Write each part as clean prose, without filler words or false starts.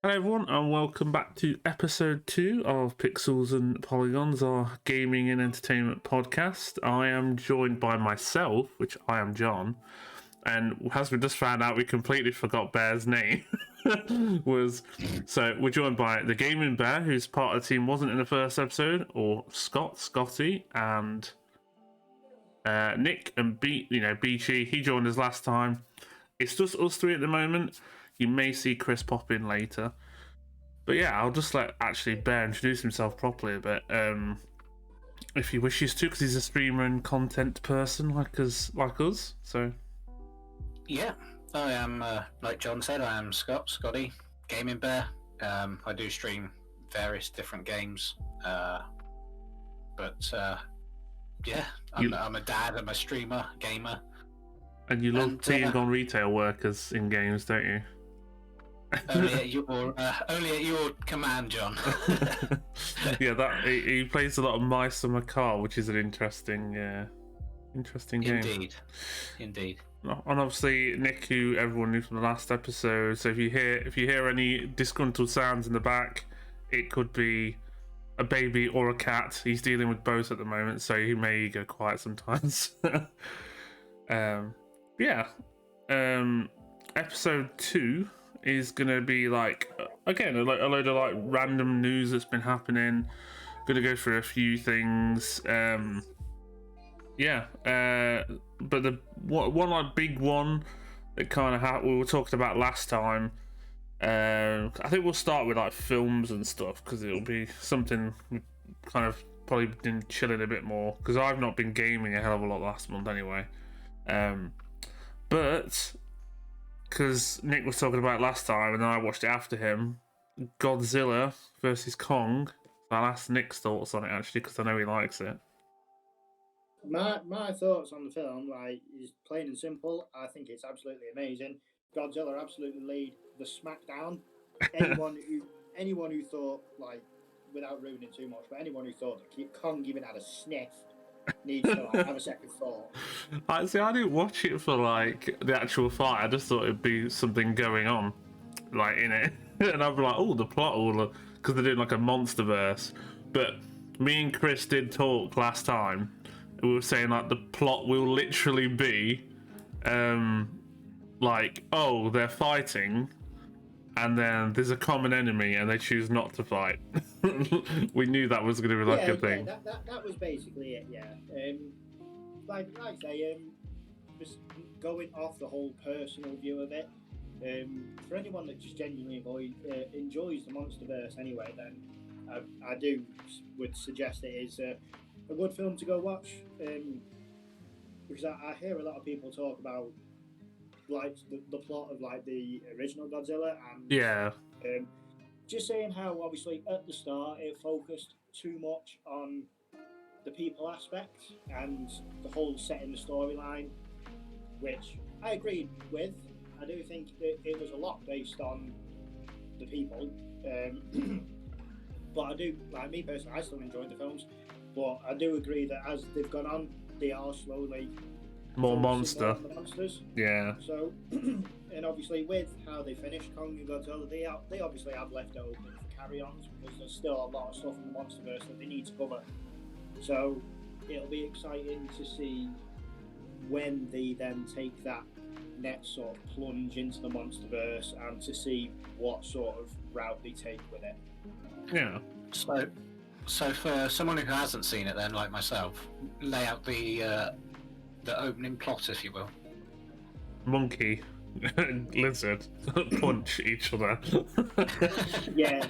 Hello everyone and welcome back to episode 2 of Pixels and Polygons, our gaming and entertainment podcast. I am joined by myself, which I am John, and as we just found out we completely forgot Bear's name. So we're joined by the Gaming Bear, who's part of the team, wasn't in the first episode, or Scotty, and Nick and Beachy. He joined us last time. It's just us three at the moment. You may see Chris pop in later. But yeah, I'll just let actually Bear introduce himself properly a bit, if he wishes to, because he's a streamer and content person like us. So Yeah, I am, like John said, I am Scotty, Gaming Bear. I do stream various different games, but yeah, I'm a dad, I'm a streamer, gamer. And you love being on retail workers in games, don't you? Only at your command, John. Yeah, he plays a lot of Mice and Macaw, which is an interesting game. Indeed. And obviously Nick, who everyone knew from the last episode. So if you hear any disgruntled sounds in the back, it could be a baby or a cat. He's dealing with both at the moment, so he may go quiet sometimes. Episode 2 is gonna be like, again, a load of like random news that's been happening. Gonna go through a few things. But the one like big one that kind of we were talking about last time. I think we'll start with like films and stuff, because it'll be something we kind of probably been chilling a bit more, because I've not been gaming a hell of a lot last month anyway. But because Nick was talking about it last time and then I watched it after him, Godzilla versus Kong. So I'll ask Nick's thoughts on it actually, because I know he likes it. My thoughts on the film, like, is plain and simple. I think it's absolutely amazing. Godzilla absolutely laid the smackdown. Anyone who thought, like, without ruining too much, but anyone who thought that Kong even had a sniff needs to like have a second thought. I didn't watch it for like the actual fight. I just thought it'd be something going on, like, in it, and I'd be like, oh, the plot, because they're doing like a monsterverse. But me and Chris did talk last time. We were saying like the plot will literally be, like, oh, they're fighting, and then there's a common enemy, and they choose not to fight. We knew that was going to be like a thing. Yeah, that was basically it. Yeah, like I say, just going off the whole personal view of it. For anyone that just genuinely enjoys the MonsterVerse anyway, then I would suggest it is a good film to go watch. Because I hear a lot of people talk about like the plot of like the original Godzilla, and just saying how obviously at the start it focused too much on the people aspect and the whole setting the storyline, which I agreed with. I do think it was a lot based on the people, but I do, like me personally, I still enjoyed the films, but I do agree that as they've gone on, they are slowly more monsters. Yeah. So, and obviously with how they finished Kong and Godzilla, they obviously have left it open for carry-ons, because there's still a lot of stuff in the MonsterVerse that they need to cover. So it'll be exciting to see when they then take that next sort of plunge into the MonsterVerse, and to see what sort of route they take with it. Yeah. So for someone who hasn't seen it, then, like myself, lay out the opening plot, if you will. Monkey and lizard punch each other. Yeah.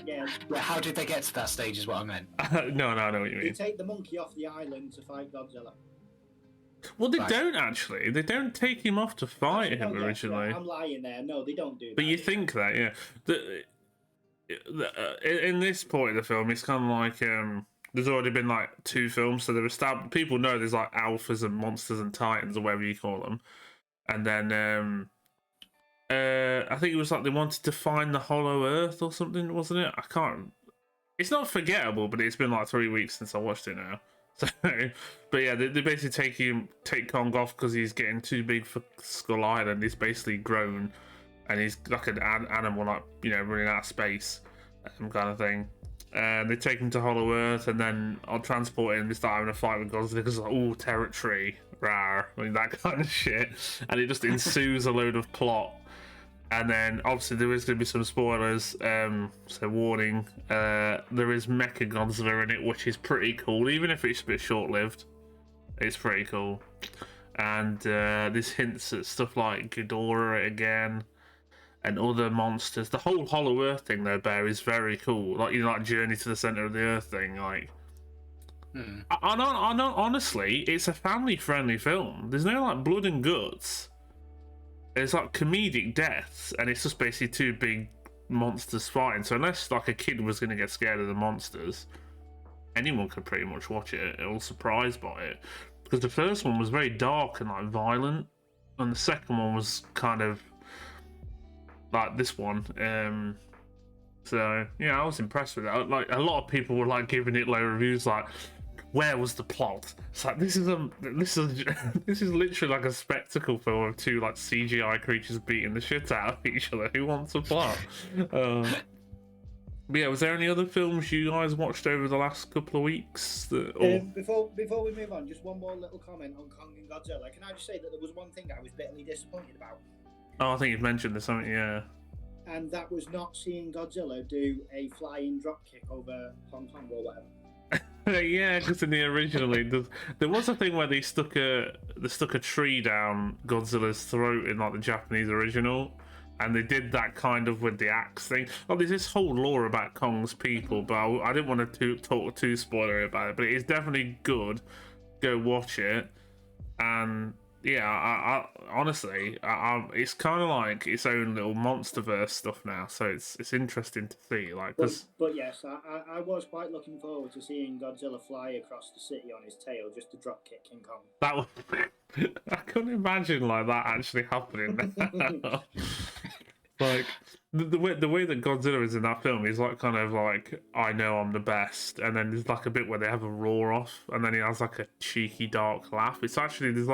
How did they get to that stage is what I meant. No, I know what you mean. They take the monkey off the island to fight Godzilla. Well, they don't actually. They don't take him off to fight him originally. I'm lying there. No, they don't do that. But you think that, yeah. In this point of the film, it's kind of like there's already been like 2 films, so they're established. People know there's like alphas and monsters and titans, or whatever you call them. And then I think it was like they wanted to find the Hollow Earth or something, wasn't it? I can't. It's not forgettable, but it's been like 3 weeks since I watched it now. So, but yeah, they basically take Kong off because he's getting too big for Skull Island. He's basically grown, and he's like an animal, like running out of space, kind of thing. And they take him to Hollow Earth, and then on transporting, they start having a fight with Godzilla because like, all territory, rar, that kind of shit, and it just ensues a load of plot. And then obviously there is going to be some spoilers, so warning. There is Mecha Godzilla in it, which is pretty cool, even if it's a bit short-lived. It's pretty cool, and this hints at stuff like Ghidorah again. And other monsters. The whole Hollow Earth thing, though, Bear, is very cool. Like like Journey to the Center of the Earth thing. Like, honestly, it's a family-friendly film. There's no like blood and guts. It's like comedic deaths, and it's just basically two big monsters fighting. So unless like a kid was going to get scared of the monsters, anyone could pretty much watch it. All surprised by it, because the first one was very dark and like violent, and the second one was kind of like this one. So yeah, I was impressed with it. Like a lot of people were like giving it low reviews, like, where was the plot? It's like this is literally like a spectacle film of two like CGI creatures beating the shit out of each other. Who wants a plot? But yeah, was there any other films you guys watched over the last couple of weeks? Before we move on, just one more little comment on Kong and Godzilla. Can I just say that there was one thing I was bitterly disappointed about? Oh, I think you've mentioned this, something, yeah. And that was not seeing Godzilla do a flying drop kick over Hong Kong or whatever. Yeah, because in the originally, there was a thing where they stuck a tree down Godzilla's throat in like the Japanese original, and they did that kind of with the axe thing. Well, there's this whole lore about Kong's people, but I didn't want to talk too spoilery about it. But it is definitely good. Go watch it, and yeah, I honestly, it's kind of like its own little MonsterVerse stuff now, so it's interesting to see. Like, but yes, I was quite looking forward to seeing Godzilla fly across the city on his tail just to drop kick King Kong. That was, I couldn't imagine like that actually happening. Like the way that Godzilla is in that film is like kind of like, I know I'm the best, and then there's like a bit where they have a roar off, and then he has like a cheeky dark laugh. It's actually there's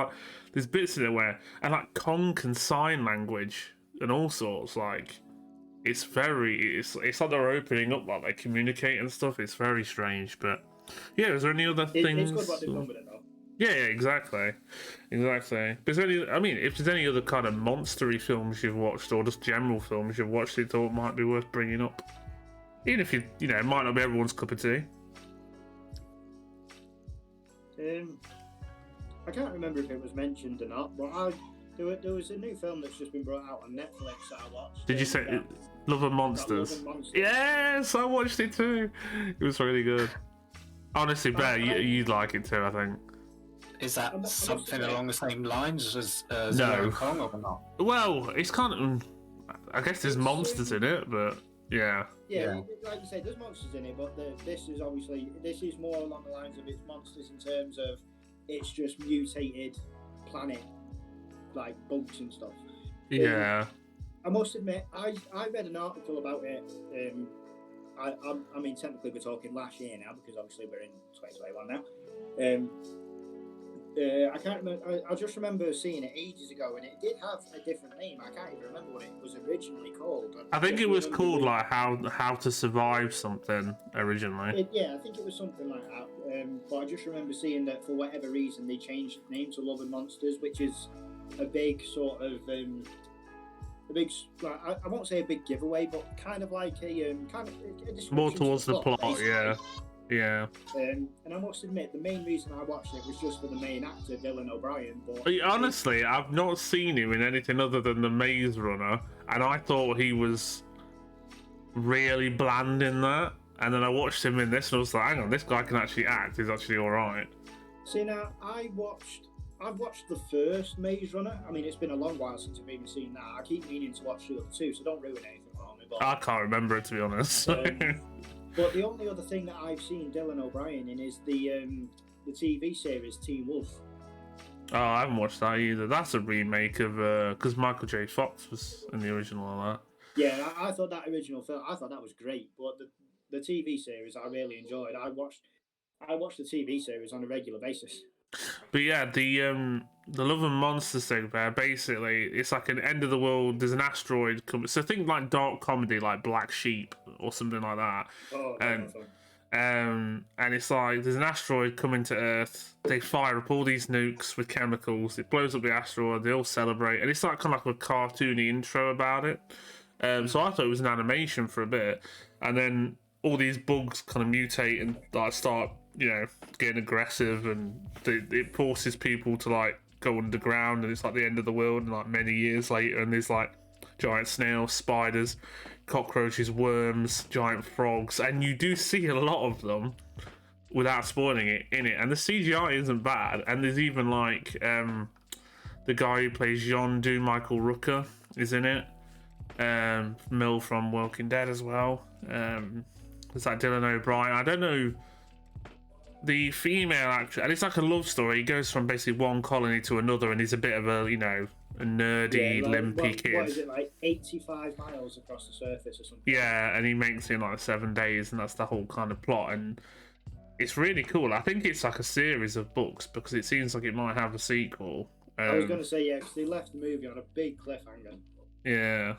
bits in it where, and like Kong can sign language and all sorts. Like it's like they're opening up, like they communicate and stuff. It's very strange, but yeah. Is there any other things? It's good what they've done with it though. Yeah, exactly. But is there if there's any other kind of monstery films you've watched, or just general films you've watched you thought might be worth bringing up, even if it might not be everyone's cup of tea. I can't remember if it was mentioned or not, but there was a new film that's just been brought out on Netflix that I watched. Did you say Love and Monsters? Love and Monsters. Yes, I watched it too. It was really good. Honestly, Bear, you'd like it too, I think. Is that something along the same lines as No. Kong or not? Well, it's kind of. I guess there's monsters in it, but yeah. Yeah, like you say, there's monsters in it, but this is more along the lines of it's monsters in terms of it's just mutated planet, like bugs and stuff. Yeah. I must admit, I read an article about it. I mean, technically we're talking last year now because obviously we're in 2021 now. I can't remember. I just remember seeing it ages ago, and it did have a different name. I can't even remember what it was originally called. I think it was called like how to survive something originally. I think it was something like that. But I just remember seeing that for whatever reason they changed the name to Love and Monsters, which is a big sort of I won't say a big giveaway, but kind of like a More towards the plot, yeah. Yeah. And I must admit, the main reason I watched it was just for the main actor, Dylan O'Brien. But honestly, I've not seen him in anything other than The Maze Runner, and I thought he was really bland in that. And then I watched him in this, and I was like, hang on, this guy can actually act. He's actually all right. See, now I've watched the first Maze Runner. I mean, it's been a long while since I've even seen that. I keep meaning to watch the other two, so don't ruin anything for me. But I can't remember it, to be honest. But the only other thing that I've seen Dylan O'Brien in is the TV series Teen Wolf. Oh, I haven't watched that either. That's a remake of because Michael J. Fox was in the original of that. Yeah, I thought that original film, I thought that was great. But the TV series I really enjoyed. I watched the TV series on a regular basis. But yeah, the Love and Monsters thing there, basically, it's like an end of the world. There's an asteroid coming. So think like dark comedy, like Black Sheep or something like that. Oh, And no, fun. and it's like there's an asteroid coming to Earth. They fire up all these nukes with chemicals. It blows up the asteroid. They all celebrate, and it's like kind of like a cartoony intro about it. So I thought it was an animation for a bit, and then all these bugs kind of mutate and like start, getting aggressive, and it forces people to like go underground, and it's like the end of the world, and like many years later, and there's like giant snails, spiders, cockroaches, worms, giant frogs, and you do see a lot of them without spoiling it in it, and the CGI isn't bad, and there's even like the guy who plays John Doe, Michael Rooker, is in it. Mill from Walking Dead as well. There's like Dylan O'Brien. I don't know the female actress, and it's like a love story. He goes from basically one colony to another, and he's a bit of a a nerdy, limpy kid. What is it, like 85 miles across the surface or something? Yeah, and he makes it in like 7 days, and that's the whole kind of plot. And it's really cool. I think it's like a series of books because it seems like it might have a sequel. I was going to say, yeah, because they left the movie on a big cliffhanger. Yeah.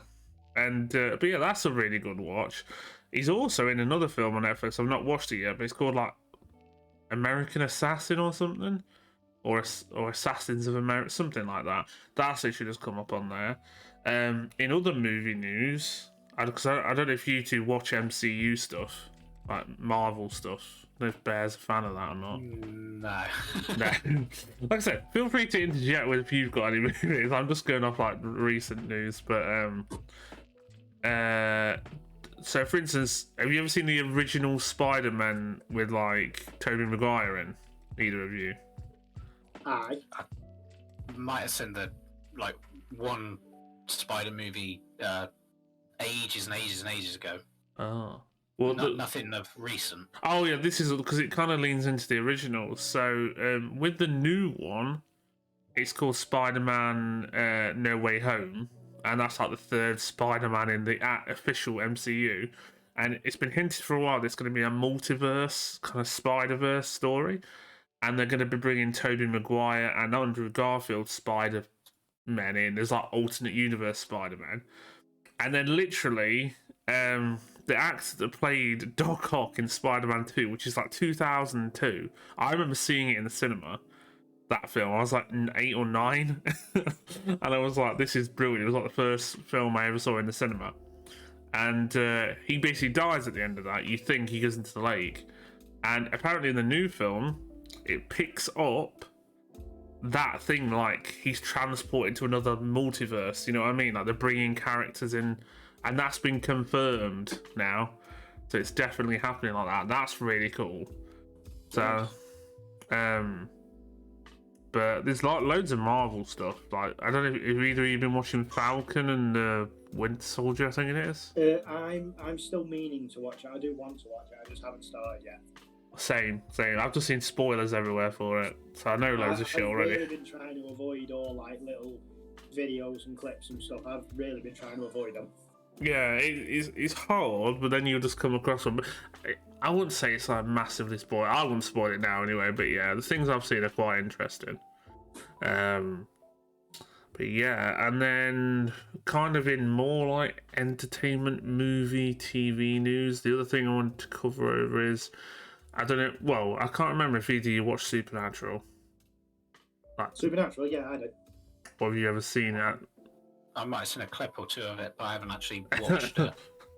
And but yeah, that's a really good watch. He's also in another film on Netflix. I've not watched it yet, but it's called like American Assassin or something, or Assassins of America, something like that. That's literally just come up on there. In other movie news, because I don't know if you two watch MCU stuff, like Marvel stuff. I don't know if Bear's a fan of that or not. No. No. Like I said, feel free to interject with if you've got any movies. I'm just going off like recent news, but so for instance, have you ever seen the original Spider-Man with like Tobey Maguire in? Either of you? Aye. I might have seen the like one Spider movie ages and ages and ages ago. Oh. Well, nothing of recent. Oh yeah, this is because it kind of leans into the original. So with the new one, it's called Spider-Man No Way Home, and that's like the third Spider-Man in the official MCU. And it's been hinted for a while there's going to be a multiverse kind of Spider-Verse story, and they're going to be bringing Tobey Maguire and Andrew Garfield Spider-Man in. There's like alternate universe Spider-Man, and then literally the actor that played Doc Ock in Spider-Man 2, which is like 2002. I remember seeing it in the cinema, that film. I was like 8 or 9. And I was like, this is brilliant. It was like the first film I ever saw in the cinema. And he basically dies at the end of that. You think he goes into the lake. And apparently in the new film, it picks up that thing like he's transported to another multiverse. You know what I mean? Like they're bringing characters in. And that's been confirmed now. So it's definitely happening like that. That's really cool. So, but there's like loads of Marvel stuff. Like, I don't know if either of you been watching Falcon and Winter Soldier, I think it is. I'm still meaning to watch it. I do want to watch it. I just haven't started yet. Same. I've just seen spoilers everywhere for it. So I know loads of shit already. I've really been trying to avoid all like little videos and clips and stuff. I've really been trying to avoid them. Yeah, it's hard, but then you'll just come across them. I wouldn't say it's like massively spoiled. I wouldn't spoil it now anyway, but yeah, the things I've seen are quite interesting. But yeah, and then kind of in more like entertainment, movie, TV news, the other thing I wanted to cover over is, I don't know, well, I can't remember if either you watched Supernatural. Supernatural, yeah, I did. Or have you ever seen that? I might have seen a clip or two of it, but I haven't actually watched a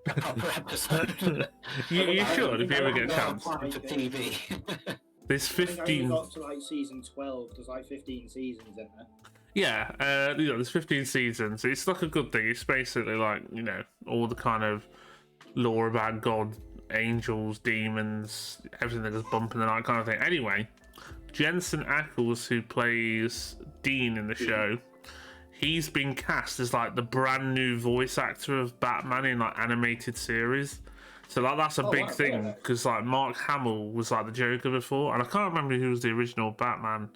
proper episode. you should if you ever get a chance. For TV. There's 15. I got to like season 12. There's like 15 seasons in there. Yeah, there's 15 seasons. It's like a good thing. It's basically like, all the kind of lore about God, angels, demons, everything that goes bump in the night kind of thing. Anyway, Jensen Ackles, who plays Dean in the show, he's been cast as like the brand new voice actor of Batman in like animated series. So like that's a big thing because like Mark Hamill was like the Joker before, and I can't remember who was the original Batman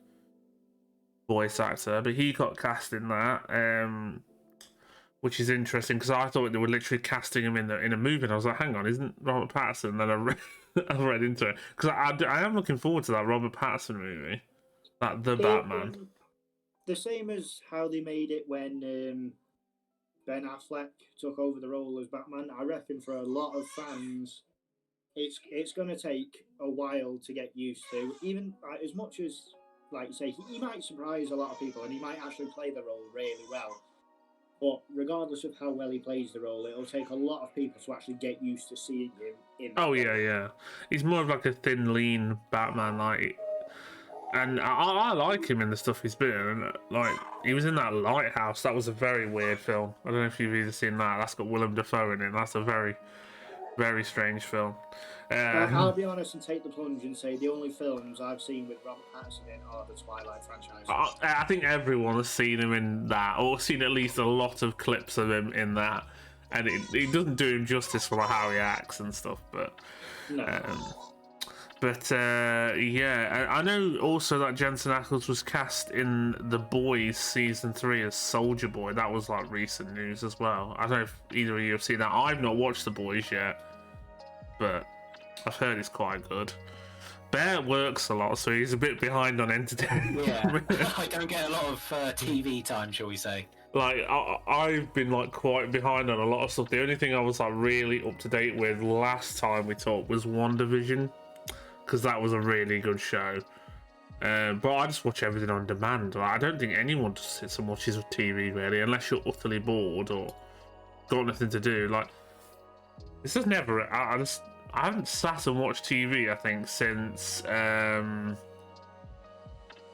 voice actor, but he got cast in that, which is interesting because I thought they were literally casting him in a movie, and I was like, hang on, isn't Robert Pattinson? And then I read into it because I am looking forward to that Robert Pattinson movie. Like the Batman. The same as how they made it when Ben Affleck took over the role as Batman. I reckon for a lot of fans, it's going to take a while to get used to. Even as much as, like you say, he might surprise a lot of people and he might actually play the role really well. But regardless of how well he plays the role, it'll take a lot of people to actually get used to seeing him in. Oh yeah. He's more of like a thin, lean Batman, like. And I like him in the stuff he's been in. Like, he was in that Lighthouse. That was a very weird film. I don't know if you've either seen that. That's got Willem Dafoe in it. That's a very, very strange film. I'll be honest and take the plunge and say the only films I've seen with Robert Pattinson in are the Twilight franchise. I think everyone has seen him in that, or seen at least a lot of clips of him in that. And it doesn't do him justice for like how he acts and stuff, but... No. Yeah, I know also that Jensen Ackles was cast in The Boys season 3 as Soldier Boy. That was like recent news as well. I don't know if either of you have seen that. I've not watched The Boys yet, but I've heard it's quite good. Bear works a lot, so he's a bit behind on entertainment. Yeah, I don't get a lot of TV time, shall we say. Like, I've been like quite behind on a lot of stuff. The only thing I was like really up to date with last time we talked was WandaVision, because that was a really good show. But I just watch everything on demand. Like, I don't think anyone just sits and watches TV really, unless you're utterly bored or got nothing to do. Like, this has never. I haven't sat and watched TV. I think since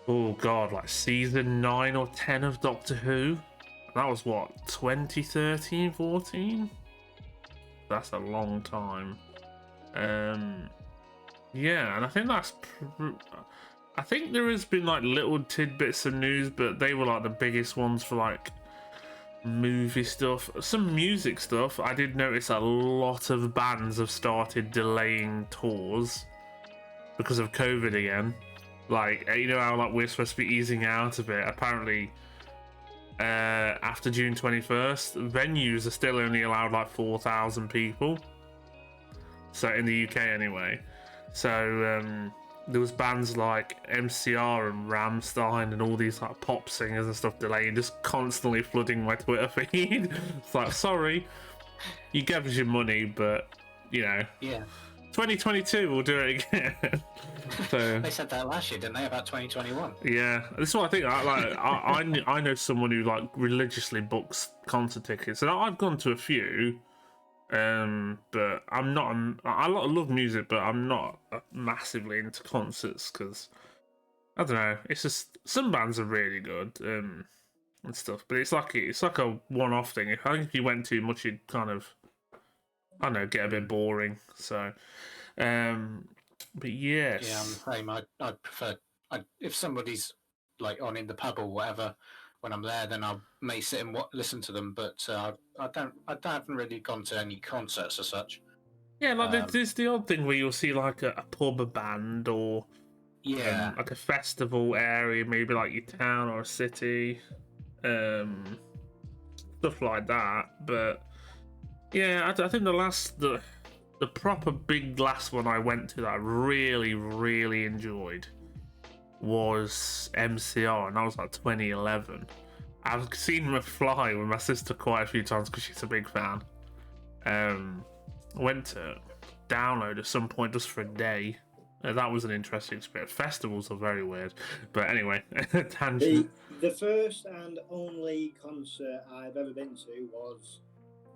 oh god, like season 9 or 10 of Doctor Who. That was what, 2013, 14? That's a long time. Yeah, and I think that's. I think there has been like little tidbits of news, but they were like the biggest ones for like movie stuff. Some music stuff. I did notice a lot of bands have started delaying tours because of COVID again. Like, you know how like we're supposed to be easing out of it. Apparently, after June 21st, venues are still only allowed like 4,000 people. So in the UK anyway. So there was bands like MCR and Rammstein and all these like pop singers and stuff delaying, just constantly flooding my Twitter feed. It's like, sorry, you gave us your money, but you know, yeah, 2022 we'll do it again. So they said that last year, didn't they, about 2021? Yeah, this is what I think. I know someone who like religiously books concert tickets, and I've gone to a few. But I'm not. I love music, but I'm not massively into concerts because I don't know. It's just some bands are really good and stuff, but it's like a one-off thing. I think if you went too much, you'd kind of, I don't know, get a bit boring. So, but yes. Yeah, I'm the same. I prefer if somebody's like on in the pub or whatever. When I'm there, then I may sit and listen to them, but I haven't really gone to any concerts as such. Yeah, like there's the odd thing where you'll see like a pub band or like a festival area, maybe like your town or a city, stuff like that. But yeah, I think the proper big last one I went to that I really, really enjoyed was MCR, and that was like 2011. I've seen them fly with my sister quite a few times because she's a big fan. Went to download at some point just for a day. That was an interesting experience. Festivals are very weird, but anyway, tangent. The first and only concert I've ever been to was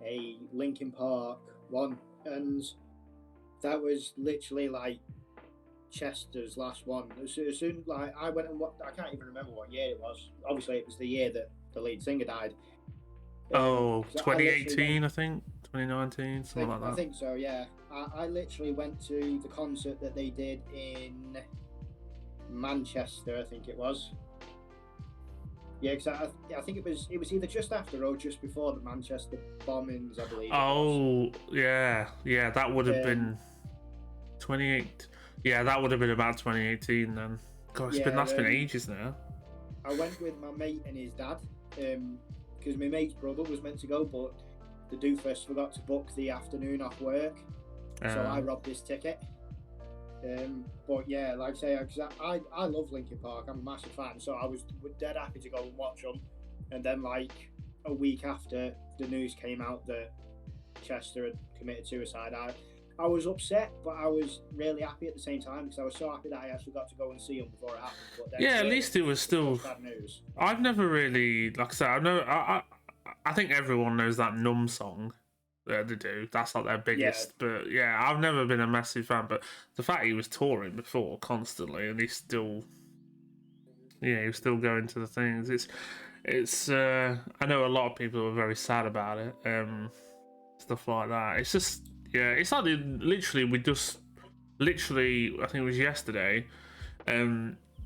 a Linkin Park one, and that was literally like Chester's last one. As soon like I went and I can't even remember what year it was. Obviously, it was the year that the lead singer died. 2018, I think 2019, something like that. I think so. Yeah, I literally went to the concert that they did in Manchester. I think it was. Yeah, because I think it was either just after or just before the Manchester bombings, I believe. Oh yeah, that would have been 28. Yeah, that would have been about 2018 then. God, that's been ages now. I went with my mate and his dad, because my mate's brother was meant to go, but the doofus forgot to book the afternoon off work, so I robbed his ticket. But yeah, like I say, because I love Linkin Park. I'm a massive fan, so I was dead happy to go and watch them. And then like a week after the news came out that Chester had committed suicide, I was upset, but I was really happy at the same time because I was so happy that I actually got to go and see him before it happened. But then, Yeah, at least it was still bad news. I've never really, like I said, I think everyone knows that Numb song. They do. That's like their biggest. Yeah. But yeah, I've never been a massive fan. But the fact he was touring before constantly, and he was still going to the things. It's. I know a lot of people were very sad about it. Stuff like that. It's just, yeah. It's like literally, I think it was yesterday.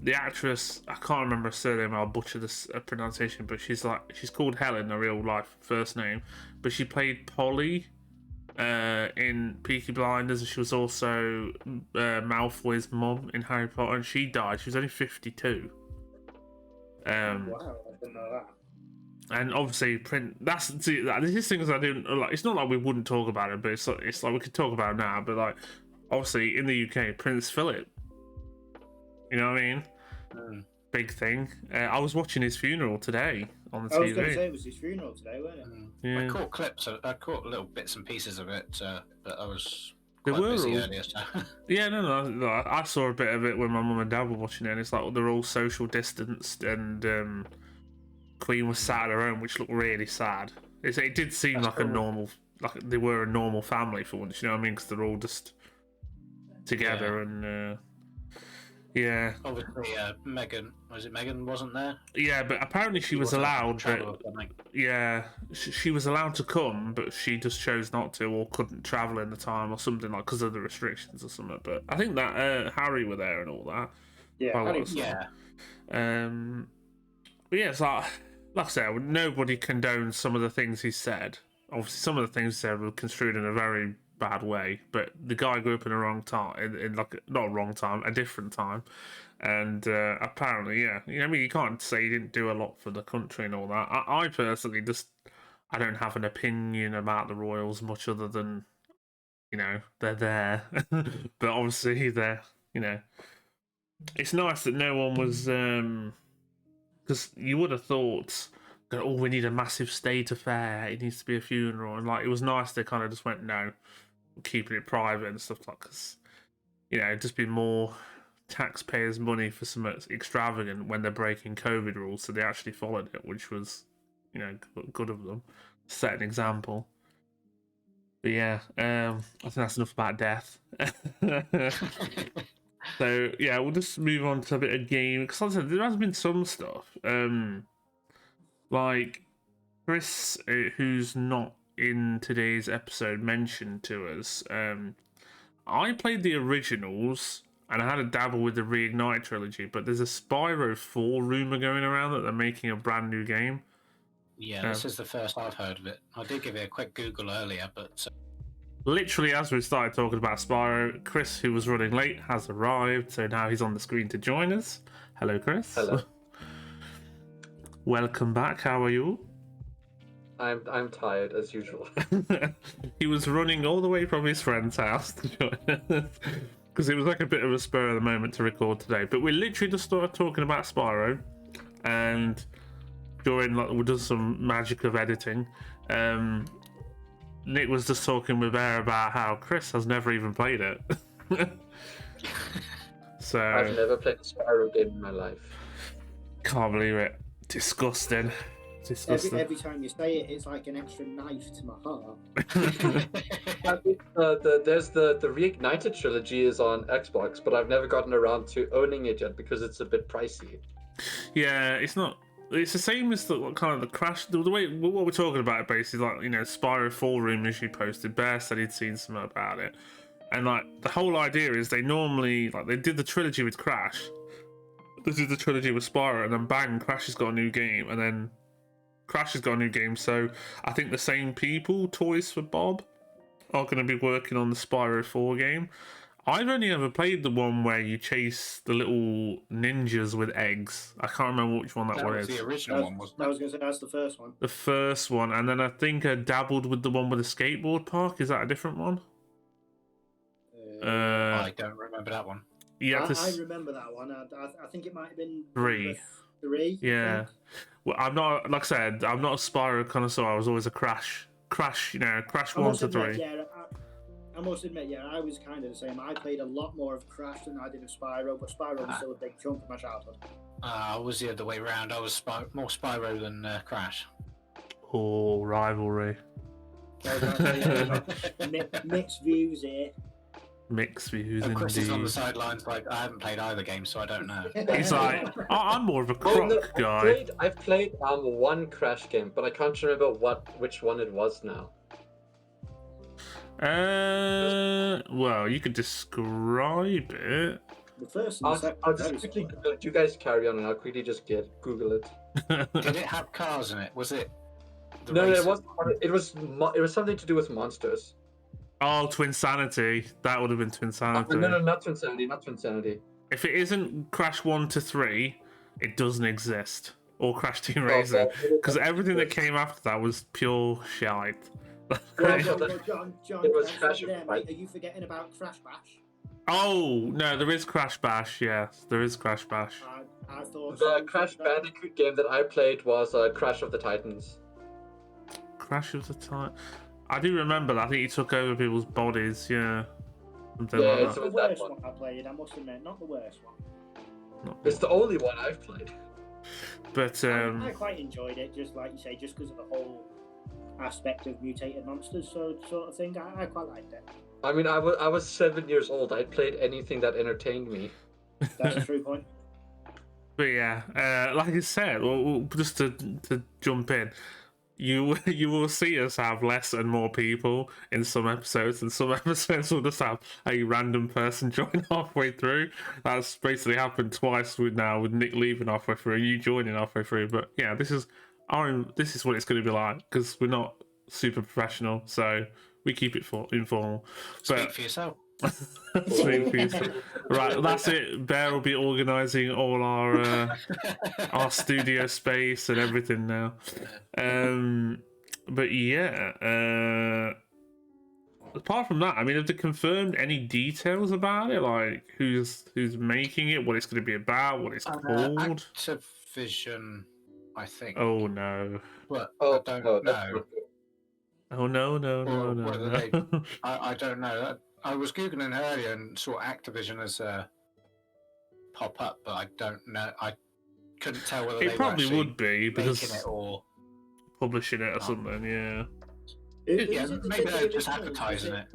The actress, I can't remember her surname, I'll butcher this pronunciation, but she's called Helen, her real life first name, but she played Polly in Peaky Blinders, and she was also Malfoy's mum in Harry Potter, and she died. She was only 52. Wow, I didn't know that. And obviously, these things I didn't like. It's not like we wouldn't talk about it, but it's like we could talk about it now. But like, obviously, in the UK, Prince Philip. You know what I mean? Big thing. I was watching his funeral today on the TV. I was going to say it was his funeral today, wasn't it? Yeah. I caught clips. I caught little bits and pieces of it, but I was They quite were busy all- earlier. So. Yeah, no. I saw a bit of it when my mum and dad were watching it, and it's like they're all social distanced, and Queen was sat at her own, which looked really sad. It did seem That's like cool. a normal, like they were a normal family for once. You know what I mean? Because they're all just together, and yeah. Obviously, Megan wasn't there. Yeah, but apparently she was wasn't allowed. travel But or something. yeah, she was allowed to come, but she just chose not to, or couldn't travel in the time, or something like because of the restrictions or something. But I think that Harry were there and all that. Yeah, Oh, Harry- what's Yeah, But yeah, it's like I said, nobody condones some of the things he said. Obviously, some of the things he said were construed in a very bad way. But the guy grew up in a wrong time, in like not a wrong time, a different time. And apparently, yeah, you know, I mean, you can't say he didn't do a lot for the country and all that. I personally I don't have an opinion about the Royals much other than, you know, they're there. But obviously, it's nice that no one was, because you would have thought, oh, we need a massive state affair. It needs to be a funeral, and like it was nice they kind of just went, no, we're keeping it private and stuff like, because it'd just be more taxpayers' money for something extravagant when they're breaking COVID rules. So they actually followed it, which was, good of them. Set an example. But yeah, I think that's enough about death. So yeah, we'll just move on to a bit of game, because like I said, there has been some stuff. Like Chris, who's not in today's episode, mentioned to us. I played the originals and I had a dabble with the Reignite trilogy, but there's a Spyro 4 rumor going around that they're making a brand new game. yeah. This is the first I've heard of it. I did give it a quick Google earlier, but Literally, as we started talking about Spyro, Chris, who was running late, has arrived, so now he's on the screen to join us. Hello, Chris. Hello. Welcome back. How are you? I'm tired as usual. He was running all the way from his friend's house to join us because it was like a bit of a spur of the moment to record today. But we literally just started talking about Spyro, and during we did some magic of editing. Nick was just talking with Bear about how Chris has never even played it. So I've never played a Spyro game in my life. can't believe it. Disgusting. Every time you say it, it's like an extra knife to my heart. There's the Reignited trilogy is on Xbox, but I've never gotten around to owning it yet because it's a bit pricey. Yeah, it's not. It's the same as the kind of the Crash. The way what we're talking about, basically, like Spyro 4 rumors you posted. Bear said he'd seen something about it, and like the whole idea is they normally they did the trilogy with Crash. This is the trilogy with Spyro, and then bang, Crash has got a new game, and then Crash has got a new game. So I think the same people, Toys for Bob, are going to be working on the Spyro 4 game. I've only ever played the one where you chase the little ninjas with eggs. I can't remember which one that one was is. the original one, wasn't it? I was going to say that's the first one. The first one, and then I think I dabbled with the one with the skateboard park. Is that a different one? I don't remember that one. Yeah, I remember that one. I think it might have been 3. number 3. Yeah. Well, I'm not, like I said, I'm not a Spyro connoisseur. I was always a Crash, Crash 1 to 3. Yeah, I must admit, yeah, I was kind of the same. I played a lot more of Crash than I did of Spyro, but Spyro was still a big chunk of my childhood. I was the other way around. I was more Spyro than Crash. Oh, rivalry. Mixed views here. Mixed views, Of course, he's on the indeed. sidelines like, I haven't played either game, so I don't know. He's like, I'm more of a Well, no, croc guy. I've played one Crash game, but I can't remember which one it was now. Well, you could describe it. The first and the second. I'll just quickly Google it. You guys carry on, and I'll quickly just Google it. Did it have cars in it? Was it? No, it racing? wasn't. It was something to do with monsters. Oh, Twinsanity. That would have been Twinsanity. No, not Twinsanity, not Twinsanity. If it isn't Crash 1 to 3, it doesn't exist. Or Crash Team Racing. Because everything that came after that was pure shite. John, It was stop Crash you there, of mate. Are you forgetting about Crash Bash? Oh, no, there is Crash Bash. Yes, there is Crash Bash. I thought The Crash Bandicoot game that I played was Crash of the Titans. Crash of the Time. I do remember that. I think he took over people's bodies, yeah. Something Yeah, like Not that. the was that worst one. one I played, I must admit. Not the worst one. Not- It's the only one I've played. But, I quite enjoyed it, just like you say, just because of the whole aspect of mutated monsters, sort of thing. I quite liked it. I mean, I was 7 years old. I played anything that entertained me. That's a true point. But yeah, like I said, well, just to jump in, you will see us have less and more people in some episodes, and some episodes will just have a random person join halfway through. That's basically happened twice with Nick leaving halfway through and you joining halfway through. But yeah, this is what it's going to be like, because we're not super professional, so we keep it informal. Speak for yourself. Speak for yourself. Right, that's it. Bear will be organising all our studio space and everything now. But yeah, apart from that, I mean, have they confirmed any details about it? Like who's making it, what it's going to be about, what it's called? Activision, I think. Oh no! But Oh, I don't no, that's know. not good. Oh no! Or whether they- No! I don't know. I was googling earlier and saw Activision as pop up, but I don't know. I couldn't tell whether It they probably were would be because making it or publishing it or something. Yeah. yeah, Was it maybe the they're just originals? advertising it.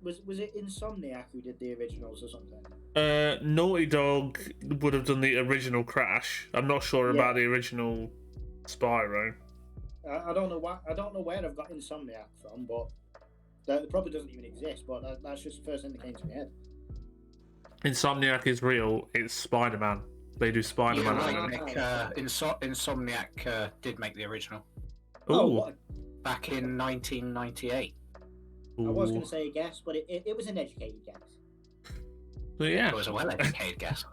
Was it Insomniac who did the originals or something? Naughty Dog would have done the original Crash. I'm not sure about the original Spyro. I don't know where I've got Insomniac from, but it probably doesn't even exist. But that's just the first thing that came to my head. Insomniac is real. It's Spider-Man. They do Spider-Man. Yeah, anime. Insomniac did make the original Oh, Ooh. what? back in 1998. I was Ooh. going to say a guess, but it was an educated guess. But yeah. It was a well-educated guess.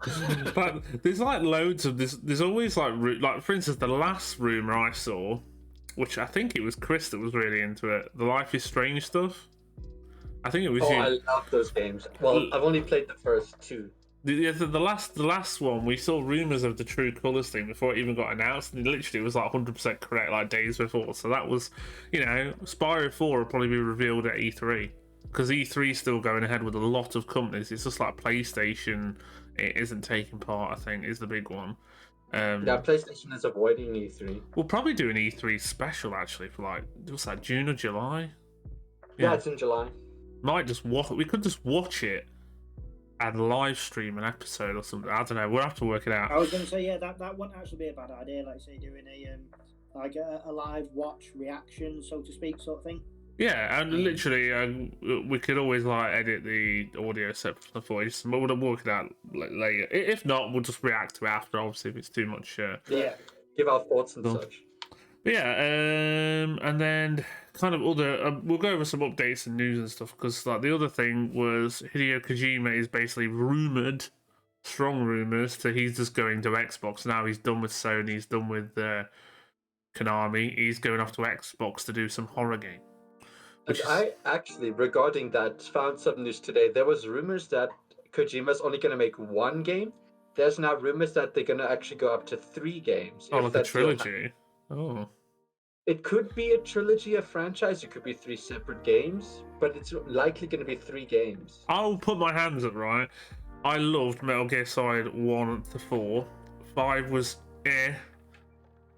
But there's like loads of this. There's always like for instance, the last rumor I saw, which I think it was Chris that was really into it, the Life is Strange stuff. I think it was Oh, you. I love those games. Well, I've only played the first two. The last one, we saw rumors of the True Colors thing before it even got announced, and literally it was like 100% correct, like days before. So that was, Spyro 4 will probably be revealed at E3, because E3 is still going ahead with a lot of companies. It's just like PlayStation, it isn't taking part. I think is the big one. Yeah, PlayStation is avoiding E3. We'll probably do an E3 special actually for like, what's that, June or July? Yeah, it's in July. Might just watch. We could just watch it and live stream an episode or something. I don't know. We'll have to work it out. I was going to say, yeah, that wouldn't actually be a bad idea. Like say doing a live watch reaction, so to speak, sort of thing. Yeah, and literally, we could always like edit the audio set for the voice. We'll work it out later. If not, we'll just react to it after. Obviously, if it's too much. Yeah. Give our thoughts and Cool. such. But yeah, and then kind of other. We'll go over some updates and news and stuff, because like the other thing was Hideo Kojima is basically rumored, strong rumors, that he's just going to Xbox now. He's done with Sony. He's done with Konami. He's going off to Xbox to do some horror game. Which And is, I actually, regarding that, found some news today. There was rumors that Kojima's only going to make one game. There's now rumors that they're going to actually go up to 3 games. oh, If like a that deal trilogy. Oh. it could be a trilogy, a franchise. It could be 3 separate games, but it's likely going to be 3 games. I'll put my hands up, right? I loved Metal Gear Solid 1 to 4. 5 was eh.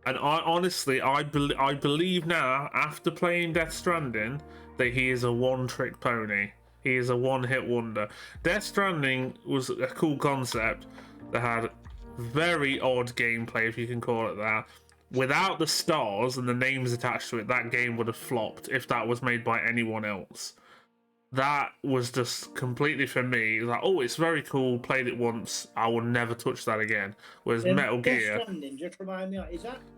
And I honestly, I believe now, after playing Death Stranding, that he is a one-trick pony. He is a one-hit wonder. Death Stranding was a cool concept that had very odd gameplay, if you can call it that. Without the stars and the names attached to it, that game would have flopped if that was made by anyone else. That was just completely for me. Like, oh, it's very cool. Played it once. I will never touch that again. Whereas Metal Gear, Death Stranding, just remind me,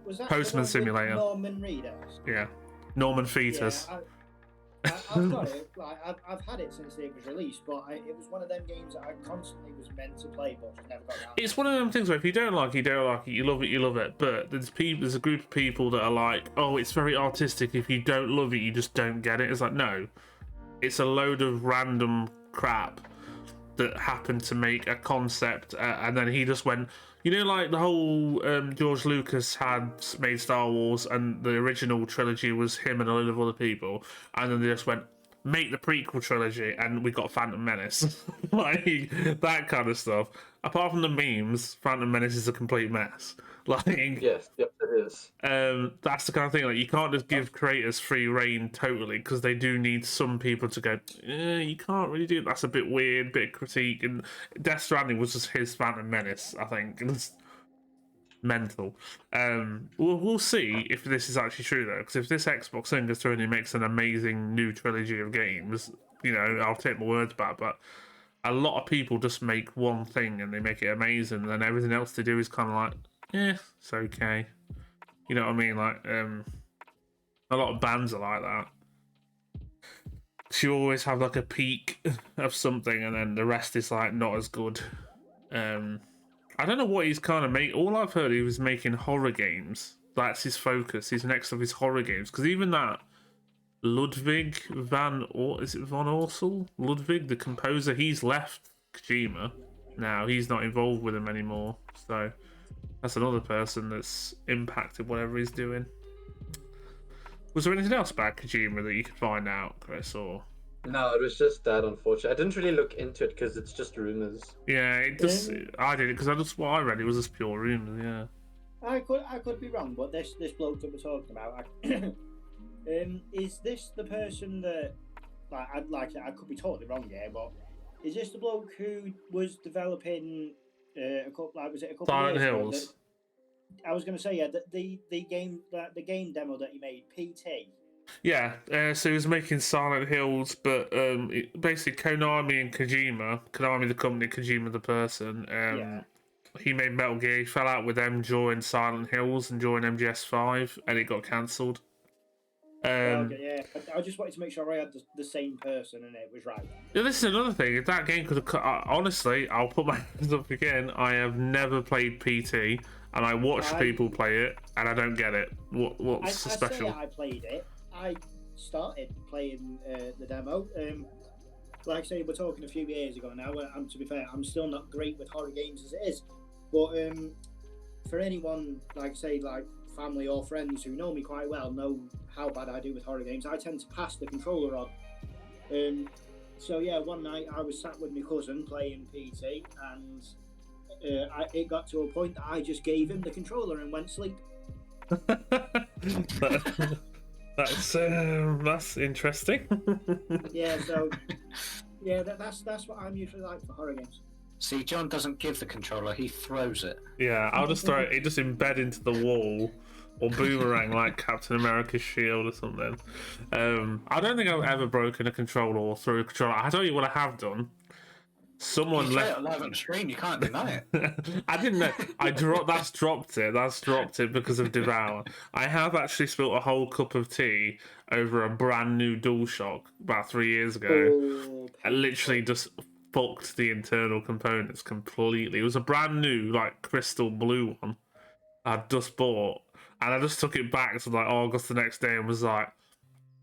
was that Postman the one with Simulator. Norman Reedus? yeah, Norman Fetus. Yeah, I've got it. Like I've had it since it was released, but it was one of them games that I constantly was meant to play, but just never got around. It's one of them things where if you don't like it, you don't like it. You love it, you love it. But there's a group of people that are like, oh, it's very artistic. If you don't love it, you just don't get it. It's like, no, it's a load of random crap that happened to make a concept, and then he just went, you know, like the whole George Lucas had made Star Wars, and the original trilogy was him and a load of other people, and then they just went, make the prequel trilogy, and we got Phantom Menace. Like, that kind of stuff. Apart from the memes, Phantom Menace is a complete mess. Like, Yes, yep, it is. that's the kind of thing, like, you can't just give creators free reign totally, because they do need some people to go, you can't really do it. That's a bit weird, bit of critique. And Death Stranding was just his Phantom Menace, I think. It's mental. We'll see if this is actually true, though, because if this Xbox thing goes through and it makes an amazing new trilogy of games, you know, I'll take my words back. But a lot of people just make one thing and they make it amazing, and then everything else they do is kind of like, it's okay. You know what I mean? Like, a lot of bands are like that. You always have like a peak of something, and then the rest is like not as good. I don't know what he's kind of make. All I've heard, he was making horror games. That's his focus. His next of his horror games. Because even that Ludwig van Orsel? Ludwig, the composer, he's left Kojima now. He's not involved with him anymore. So that's another person that's impacted whatever he's doing. Was there anything else about Kojima that you could find out, Chris? Or No, it was just that, unfortunately. I didn't really look into it because it's just rumors. yeah, it just I did it because what I read it was just pure rumors. Yeah, I could be wrong, but this bloke that we're talking about, is this the person that I could be totally wrong here, but is this the bloke who was developing a couple? Was it a couple? Silent of years ago Hills. that- I was going to say, yeah, the game demo that you made, PT. Yeah, so he was making Silent Hills, but basically Konami and Kojima, Konami the company, Kojima the person, he made Metal Gear, he fell out with them, joined Silent Hills and joined MGS5, and it got cancelled. Okay, yeah, I just wanted to make sure I had the same person and it was right. Yeah, this is another thing, if that game could have honestly, I'll put my hands up again, I have never played PT, and I watch people play it, and I don't get it. What's so special? I played it. I started playing the demo. Like I say, we're talking a few years ago now. To be fair, I'm still not great with horror games as it is. But for anyone, like I say, like family or friends who know me quite well, know how bad I do with horror games. I tend to pass the controller on. So yeah, one night I was sat with my cousin playing PT, and it got to a point that I just gave him the controller and went to sleep. That's interesting. Yeah, so yeah, that's what I'm usually like for horror games. See, John doesn't give the controller; he throws it. Yeah, I'll just throw it. It just embed into the wall, or boomerang like Captain America's shield or something. I don't think I've ever broken a controller or threw a controller. I tell you what I have done. Someone You say left. it live on the stream. You can't deny it. I didn't know. That's dropped it. That's dropped it because of Devour. I have actually spilt a whole cup of tea over a brand new DualShock about 3 years ago. I literally just fucked the internal components completely. It was a brand new, like, crystal blue one I'd just bought, and I just took it back to like August the next day and was like,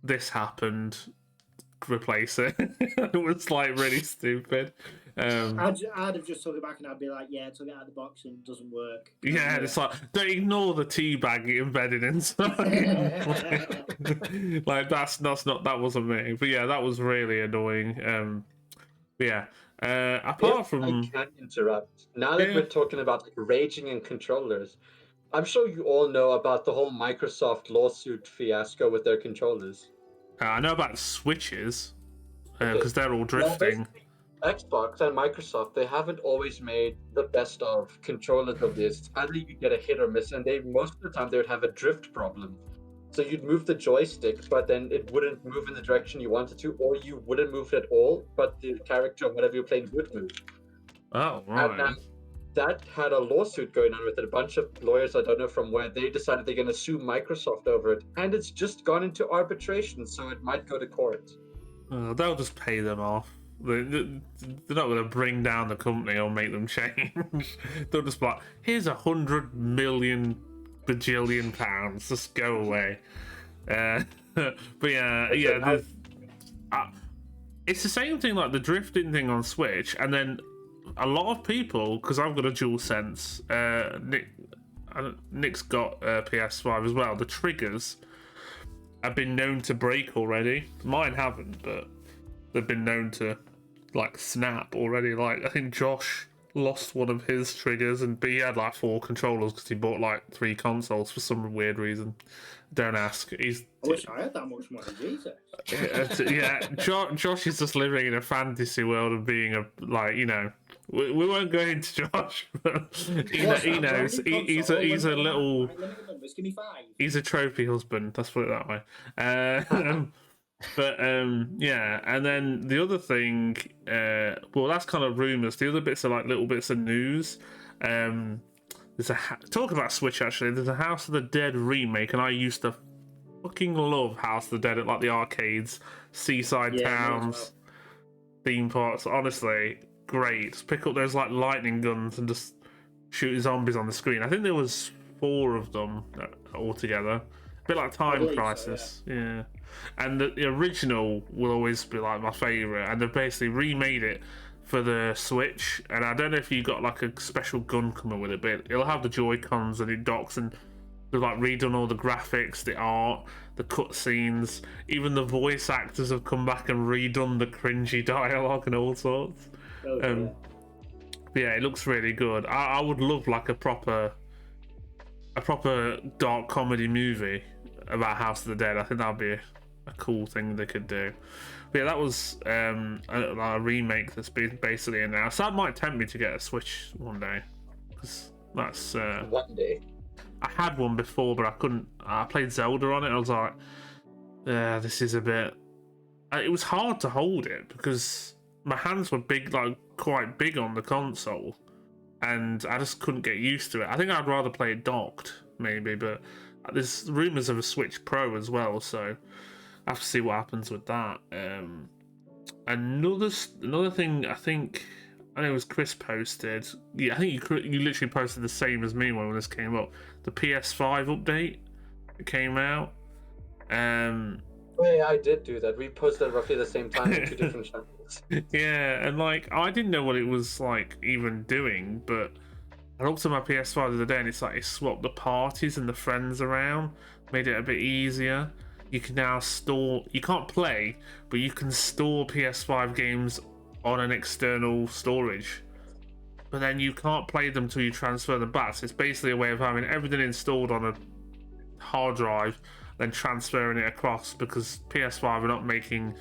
this happened. replace it. It was like really stupid. I'd have just took it back and I'd be like, yeah, took it out of the box and it doesn't work. Yeah, it's like, don't ignore the tea bag embedded inside. Like that wasn't me. But yeah, that was really annoying. But yeah. Apart from I can interrupt. Now that Yeah. we're talking about like raging and controllers, I'm sure you all know about the whole Microsoft lawsuit fiasco with their controllers. I know about Switches, Okay. because they're all Well, drifting. basically, Xbox and Microsoft, they haven't always made the best of controllers of this. It's either you get a hit or miss, and they most of the time they would have a drift problem. So you'd move the joystick, but then it wouldn't move in the direction you wanted to, or you wouldn't move it at all, but the character or whatever you're playing would move. Oh, And right. that had a lawsuit going on with it. A bunch of lawyers, I don't know from where, they decided they're going to sue Microsoft over it, and it's just gone into arbitration, so it might go to court. They'll just pay them off. They're not going to bring down the company or make them change. They'll just be like, here's 100 million bajillion pounds. Just go away. But yeah. It's the same thing like the drifting thing on Switch, and then a lot of people, because I've got a DualSense, Nick's got a PS5 as well. The triggers have been known to break already. Mine haven't, but they've been known to like snap already. Like I think Josh lost one of his triggers, and he had like 4 controllers because he bought like 3 consoles for some weird reason. Don't ask. I wish I had that much money, Jesus. Yeah, Josh is just living in a fantasy world of being a we won't go into Josh, but he knows he's a little. Give me 5. He's a trophy husband. Let's put it that way. But yeah, and then the other thing, well, that's kind of rumors. The other bits are like little bits of news. There's talk about Switch actually. There's a House of the Dead remake, and I used to fucking love House of the Dead at like the arcades, seaside towns, theme parks. Honestly, great. Just pick up those like lightning guns and just shoot zombies on the screen. I think there was 4 of them altogether. A bit like Time Crisis, so, yeah. And the original will always be like my favourite, and they've basically remade it for the Switch. And I don't know if you got like a special gun coming with it, but it'll have the Joy-Cons and it docks, and they've like redone all the graphics, the art, the cutscenes, even the voice actors have come back and redone the cringy dialogue and all sorts. But yeah, it looks really good. I would love like a proper dark comedy movie about House of the Dead. I think that'd be a cool thing they could do. But yeah, that was a remake that's been basically announced. That might tempt me to get a Switch one day, because that's one day. I had one before, but I couldn't. I played Zelda on it. I was like, this is a bit. It was hard to hold it because my hands were big, like quite big on the console, and I just couldn't get used to it. I think I'd rather play it docked, maybe, but there's rumours of a Switch Pro as well, so I have to see what happens with that. Another thing, I think it was Chris posted. Yeah, I think you literally posted the same as me when this came up. The PS5 update that came out. Yeah, I did do that. We posted at roughly the same time in 2 different channels. Yeah, and like I didn't know what it was like even doing, but I looked at my PS5 the other day and it's like it swapped the parties and the friends around, made it a bit easier. You can now store, you can't play, but you can store PS5 games on an external storage. But then you can't play them until you transfer them back. So it's basically a way of having everything installed on a hard drive, then transferring it across, because PS5 are not making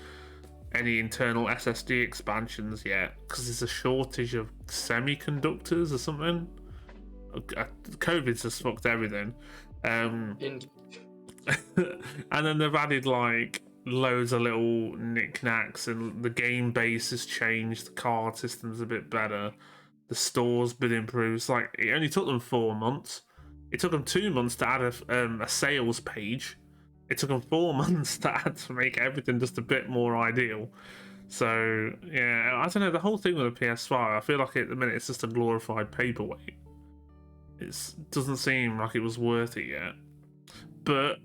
any internal SSD expansions yet because there's a shortage of semiconductors or something. COVID's just fucked everything. And then they've added like loads of little knickknacks, and the game base has changed, the card system's a bit better, the store's been improved. It's like it only took them 4 months. It took them 2 months to add a sales page. It took them 4 months to make everything just a bit more ideal. So yeah, I don't know, the whole thing with the PS5, I feel like at the minute it's just a glorified paperweight. It doesn't seem like it was worth it yet. But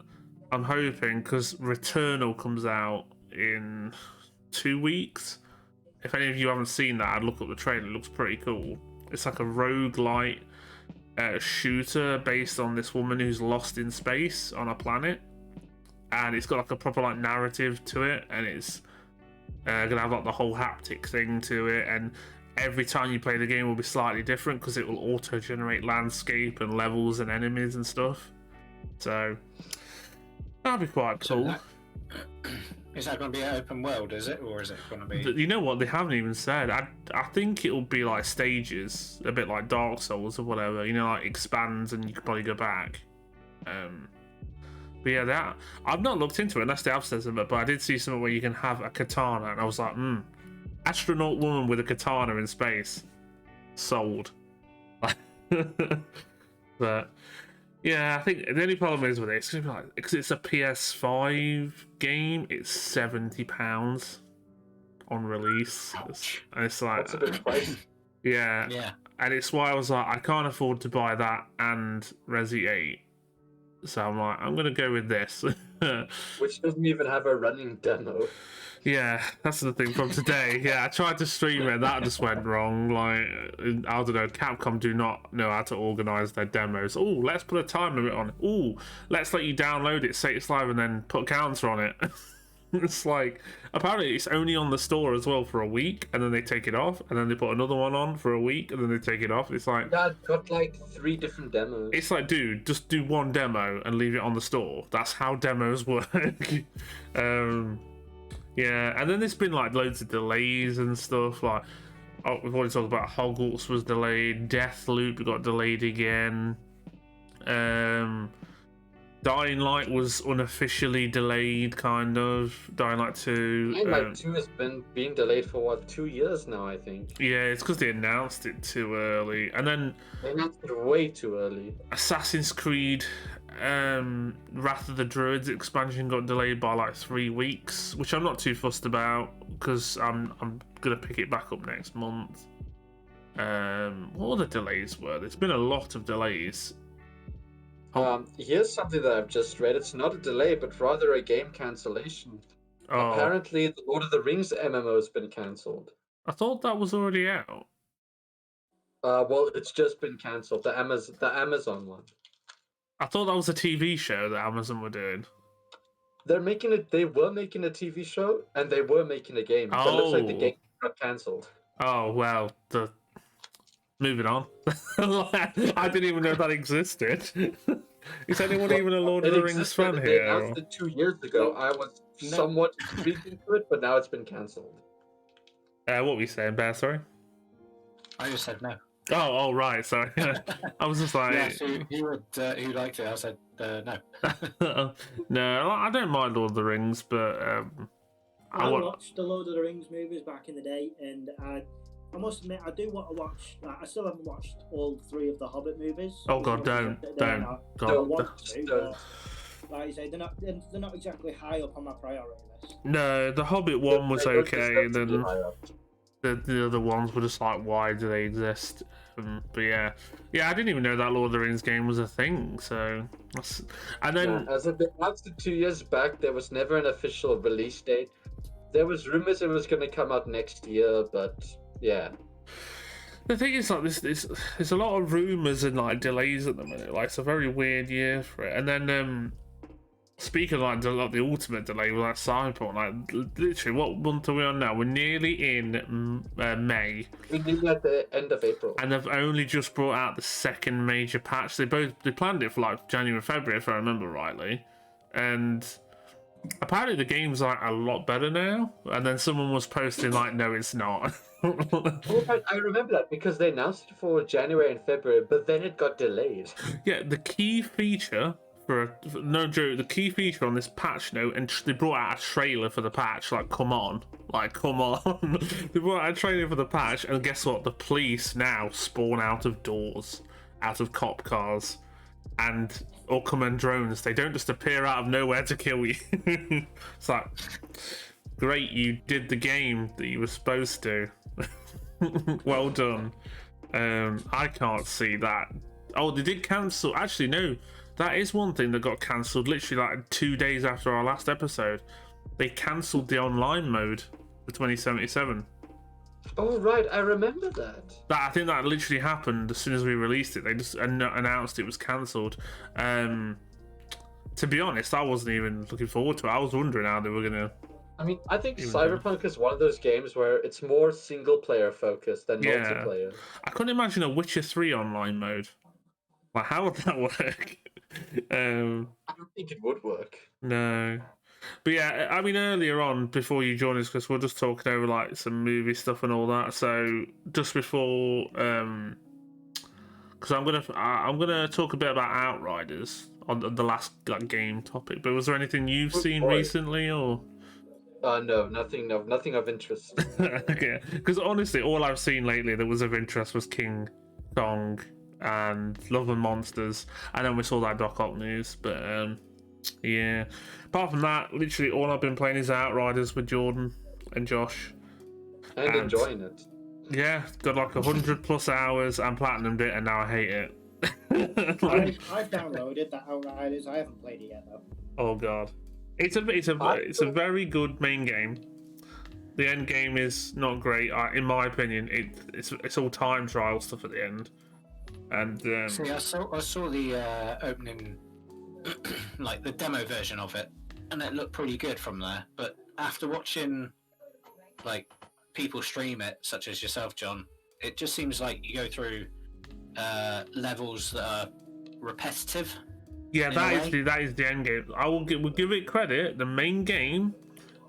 I'm hoping, because Returnal comes out in 2 weeks. If any of you haven't seen that, I'd look up the trailer. It looks pretty cool. It's like a roguelite shooter based on this woman who's lost in space on a planet, and it's got like a proper like narrative to it, and it's gonna have like the whole haptic thing to it, and every time you play the game will be slightly different because it will auto-generate landscape and levels and enemies and stuff. So that'd be quite cool. Is that going to be an open world, is it? Or is it going to be... You know what? They haven't even said. I think it'll be like stages, a bit like Dark Souls or whatever. You know, like expands and you can probably go back. But yeah, that I've not looked into it unless they have said something, but I did see something where you can have a katana, and I was like, astronaut woman with a katana in space. Sold. But... yeah, I think the only problem is with it, it's gonna be like, because it's a PS5 game, it's £70 on release. And it's like, That's a bit pricey. yeah. Yeah. And it's why I was like, I can't afford to buy that and Resi 8. So I'm like, I'm gonna go with this. Which doesn't even have a running demo. Yeah, that's the thing from today. Yeah, I tried to stream it, that just went wrong. Like, I don't know, Capcom do not know how to organise their demos. Oh, let's put a time limit on it. Oh, let's let you download it, say it's live, and then put a counter on it. It's like, apparently it's only on the store as well for a week, and then they take it off, and then they put another one on for a week, and then they take it off. It's like... yeah, I've got like 3 different demos. It's like, dude, just do one demo and leave it on the store. That's how demos work. Yeah, and then there's been like loads of delays and stuff. Like, oh, we've already talked about Hogwarts was delayed, Deathloop got delayed again. Dying Light was unofficially delayed, kind of. Dying Light 2. Dying Light 2 has been being delayed for what, 2 years now, I think. Yeah, it's because they announced it too early. And then they announced it way too early. Assassin's Creed Wrath of the Druids expansion got delayed by like 3 weeks, which I'm not too fussed about because I'm gonna pick it back up next month. What other delays were? There's been a lot of delays. Here's something that I've just read. It's not a delay, but rather a game cancellation. Oh, Apparently, the Lord of the Rings MMO has been cancelled. I thought that was already out. Well, it's just been cancelled. The Amazon one. I thought that was a TV show that Amazon were doing. They were making a TV show, and they were making a game. But it looks like the Oh. game got cancelled. Oh well, moving on. I didn't even know that existed. Is anyone even a Lord of the Rings fan They here? announced it 2 years ago. I was somewhat intrigued into it, but now it's been cancelled. What were you saying, Bear? Sorry. I just said no. Oh, right. Sorry. I was just like, Yes, who liked it? I said no. no, I don't mind Lord of the Rings, but I watched the Lord of the Rings movies back in the day, and I must admit, I do want to watch. Like, I still haven't watched all 3 of the Hobbit movies. Oh God, don't. I God. want to, but like you say, they're not exactly high up on my priority list. No, the Hobbit one was They don't okay, deserve and to be then high up. the other ones were just like, why do they exist? But yeah, I didn't even know that Lord of the Rings game was a thing. So, and then As it announced 2 years back, there was never an official release date. There was rumors it was going to come out next year, but yeah. the thing is, like, there's a lot of rumors and like delays at the minute. Like, it's a very weird year for it. And then speaking of like the ultimate delay with like Cyberpunk, like literally, what month are we on now? We're nearly in May. We did at the end of April. And they've only just brought out the second major patch. They planned it for like January, February, if I remember rightly. And apparently the game's like a lot better now. And then someone was posting like, no, it's not. I remember that because they announced it for January and February, but then it got delayed. Yeah, the key feature no joke, the key feature on this patch note, and they brought out a trailer for the patch. Like, come on. They brought out a trailer for the patch, and guess what? The police now spawn out of doors, out of cop cars, or come in drones. They don't just appear out of nowhere to kill you. It's like, great, you did the game that you were supposed to. Well done. I can't see that. Oh, they did cancel. Actually, no. That is one thing that got cancelled literally like 2 days after our last episode. They cancelled the online mode for 2077. Oh right, I remember that. I think that literally happened as soon as we released it. They just announced it was cancelled. To be honest, I wasn't even looking forward to it. I was wondering how they were gonna. I mean, I think Even Cyberpunk is one of those games where it's more single player focused than Yeah. multiplayer. I couldn't imagine a Witcher 3 online mode. Like, how would that work? I don't think it would work. No. But yeah, I mean, earlier on, before you joined us, because we're just talking over like some movie stuff and all that. So just before, because I'm gonna talk a bit about Outriders on the last game topic. But was there anything you've Good seen boy. recently, or? No, nothing of interest. Okay, because honestly, all I've seen lately that was of interest was King Kong and Love and Monsters, and then we saw that Doc Ock news. But yeah, apart from that, literally all I've been playing is Outriders with Jordan and Josh. And enjoying it. Yeah, got like 100+ hours and platinumed it, and now I hate it. I've downloaded that Outriders. I haven't played it yet though. Oh god, it's a very good main game. The end game is not great, in my opinion. It's all time trial stuff at the end, and See, I saw the opening, like the demo version of it, and it looked pretty good from there. But after watching, like, people stream it, such as yourself, John, it just seems like you go through levels that are repetitive. yeah, that is the end game. We'll give it credit. The main game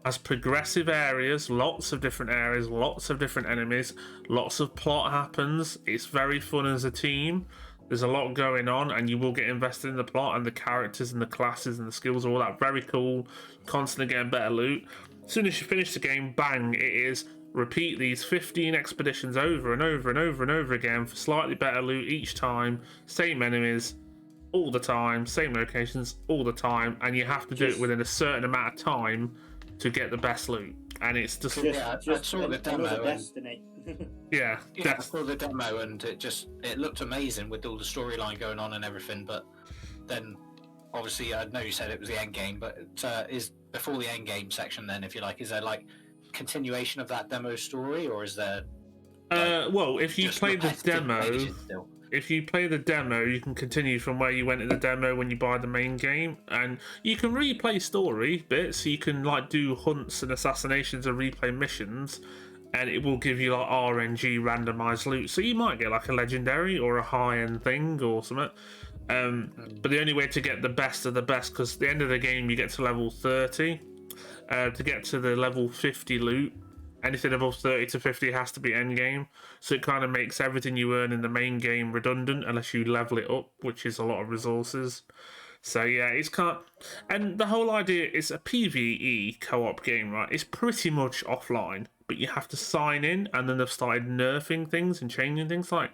has progressive areas, lots of different areas, lots of different enemies, lots of plot happens. It's very fun as a team. There's a lot going on, and you will get invested in the plot and the characters and the classes and the skills, all that. Very cool. Constantly getting better loot. As soon as you finish the game, bang, it is repeat these 15 expeditions over and over and over and over again for slightly better loot each time. Same enemies all the time, same locations all the time, and you have to do it within a certain amount of time to get the best loot. And it's just Yeah, I saw the demo. Another And, Destiny. yeah, I saw the demo, and it looked amazing with all the storyline going on and everything. But then, obviously, I know you said it was the end game, but it is before the end game section. Then, if you like, is there like continuation of that demo story, or is there? well, if you just play the repetitive demo, pages still? if you play the demo, you can continue from where you went in the demo when you buy the main game, and you can replay story bits. You can like do hunts and assassinations and replay missions, and it will give you like RNG randomized loot. So you might get like a legendary or a high-end thing or something. But the only way to get the best of the best, because at the end of the game you get to level 30, to get to the level 50 loot. Anything above 30 to 50 has to be end game, so it kind of makes everything you earn in the main game redundant unless you level it up, which is a lot of resources. So yeah, it's kind of, and the whole idea is a PvE co-op game, right? It's pretty much offline, but you have to sign in, and then they've started nerfing things and changing things. Like,